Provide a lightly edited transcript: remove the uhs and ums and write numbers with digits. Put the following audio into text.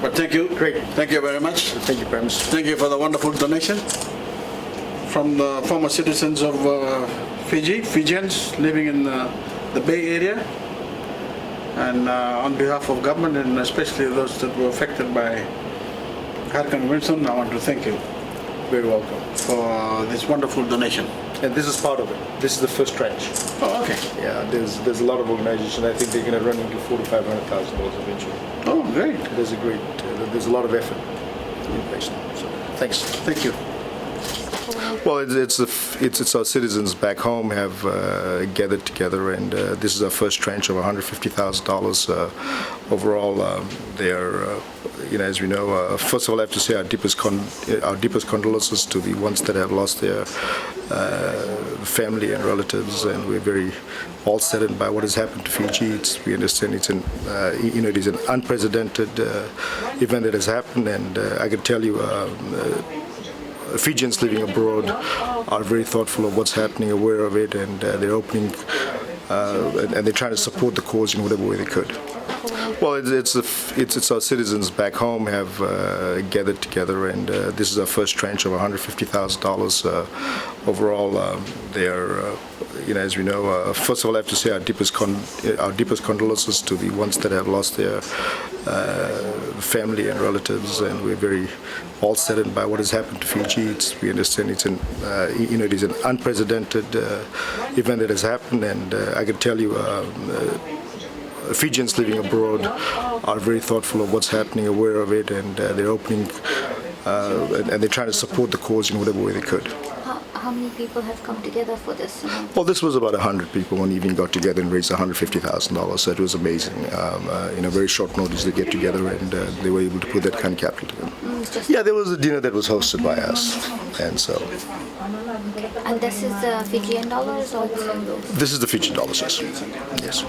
But thank you. Great. Thank you very much. Thank you, Prime Minister. Thank you for the wonderful donation from the former citizens of Fiji, Fijians living in the Bay Area. And on behalf of government and especially those that were affected by Hurricane Winston, I want to thank you Very welcome. for this wonderful donation. And this is part of it. This is the first tranche. Oh, okay. Yeah, there's a lot of organizations. I think they're going to run into $400,000 to $500,000 eventually. Oh, great. There's a lot of effort in place now. So thanks. Thank you. Well, it's our citizens back home have gathered together, and this is our first tranche of $150,000 overall. They are, as we know, first of all, I have to say our deepest condolences to the ones that have lost their family and relatives, and we're very all saddened by what has happened to Fiji. We understand it is an unprecedented event that has happened, and I can tell you. Fijians living abroad are very thoughtful of what's happening, aware of it, and they're opening and they're trying to support the cause in whatever way they could. Well, it's our citizens back home have gathered together, and this is our first tranche of $150,000 overall. They are, as we know, first of all, I have to say our deepest condolences to the ones that have lost their family and relatives, and we're very all saddened by what has happened to Fiji. We understand it is an unprecedented event that has happened, and I can tell you. Fijians living abroad are very thoughtful of what's happening, aware of it, and they're opening and they're trying to support the cause in whatever way they could. How many people have come together for this? Well, this was about 100 people when even got together and raised $150,000, so it was amazing. In a very short notice they get together, and they were able to put that kind of capital together. Yeah, there was a dinner that was hosted by us, and so. And this is the Fijian dollars or? This is the Fijian dollars, yes. Yes.